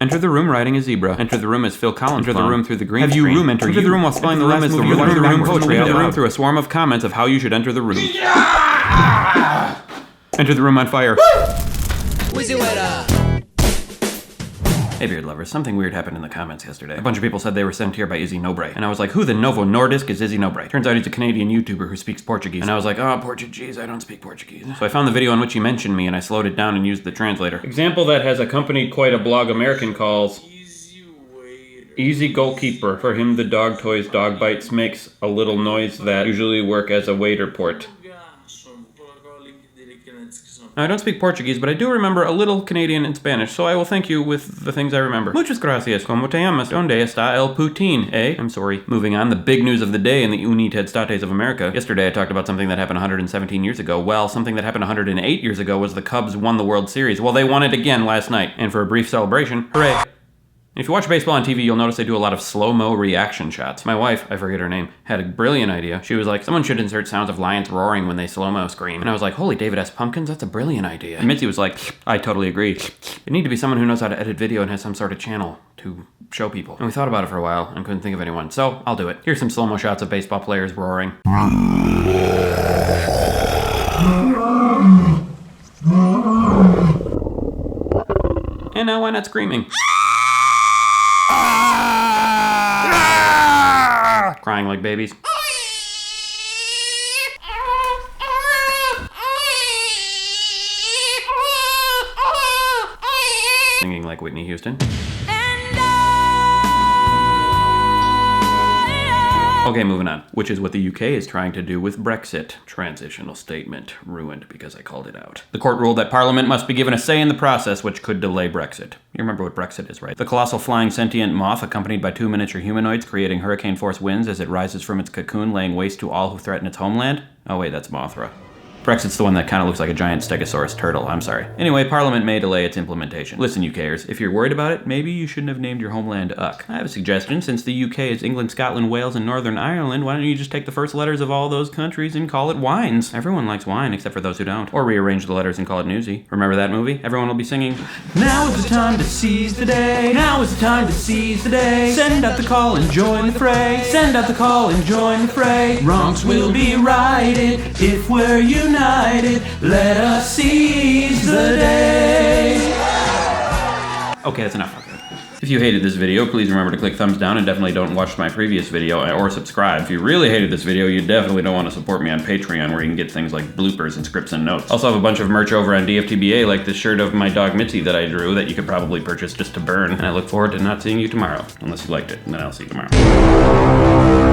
Enter the room riding a zebra. Enter the room as Phil Collins. Enter the room through the green Have you screen. room enter Enter you? the room while spelling the last movie. Enter the room poetry. Enter the room through a swarm of comments of how you should enter the room. Enter the room on fire. WheezyWaiter. Hey beard lovers, something weird happened in the comments yesterday. A bunch of people said they were sent here by Izzy Nobre. And I was like, who the Novo Nordisk is Izzy Nobre? Turns out he's a Canadian YouTuber who speaks Portuguese. And I was like, oh, Portuguese, I don't speak Portuguese. So I found the video in which he mentioned me and I slowed it down and used the translator. Example that has accompanied quite a blog American calls Easy Goalkeeper. For him the dog toys dog bites makes a little noise that usually work as a waiter port. Now, I don't speak Portuguese, but I do remember a little Canadian and Spanish, so I will thank you with the things I remember. Muchas gracias. ¿Cómo te llamas? ¿Dónde está el Putin? Eh? I'm sorry. Moving on, the big news of the day in the United States of America. Yesterday I talked about something that happened 117 years ago. Well, something that happened 108 years ago was the Cubs won the World Series. Well, they won it again last night. And for a brief celebration, hooray! If you watch baseball on TV, you'll notice they do a lot of slow-mo reaction shots. My wife, I forget her name, had a brilliant idea. She was like, someone should insert sounds of lions roaring when they slow-mo scream. And I was like, holy David S. Pumpkins, that's a brilliant idea. And Mitzi was like, I totally agree. It need to be someone who knows how to edit video and has some sort of channel to show people. And we thought about it for a while and couldn't think of anyone, so I'll do it. Here's some slow-mo shots of baseball players roaring. And now why not screaming? Crying like babies. Singing like Whitney Houston. Okay, moving on, which is what the UK is trying to do with Brexit. Transitional statement ruined because I called it out. The court ruled that Parliament must be given a say in the process, which could delay Brexit. You remember what Brexit is, right? The colossal flying sentient moth accompanied by 2 miniature humanoids creating hurricane-force winds as it rises from its cocoon, laying waste to all who threaten its homeland? Oh wait, that's Mothra. Brexit's the one that kind of looks like a giant stegosaurus turtle, I'm sorry. Anyway, Parliament may delay its implementation. Listen, UKers, if you're worried about it, maybe you shouldn't have named your homeland Uck. I have a suggestion. Since the UK is England, Scotland, Wales, and Northern Ireland, why don't you just take the first letters of all those countries and call it Wines? Everyone likes wine, except for those who don't. Or rearrange the letters and call it Newsy. Remember that movie? Everyone will be singing, now is the time to seize the day. Now is the time to seize the day. Send out the call and join the fray. Send out the call and join the fray. Wrongs will be righted if we're united. Let us seize the day. Okay, that's enough. If you hated this video, please remember to click thumbs down and definitely don't watch my previous video or subscribe. If you really hated this video, you definitely don't want to support me on Patreon where you can get things like bloopers and scripts and notes. Also have a bunch of merch over on DFTBA like this shirt of my dog Mitzi that I drew that you could probably purchase just to burn. And I look forward to not seeing you tomorrow, unless you liked it, and then I'll see you tomorrow.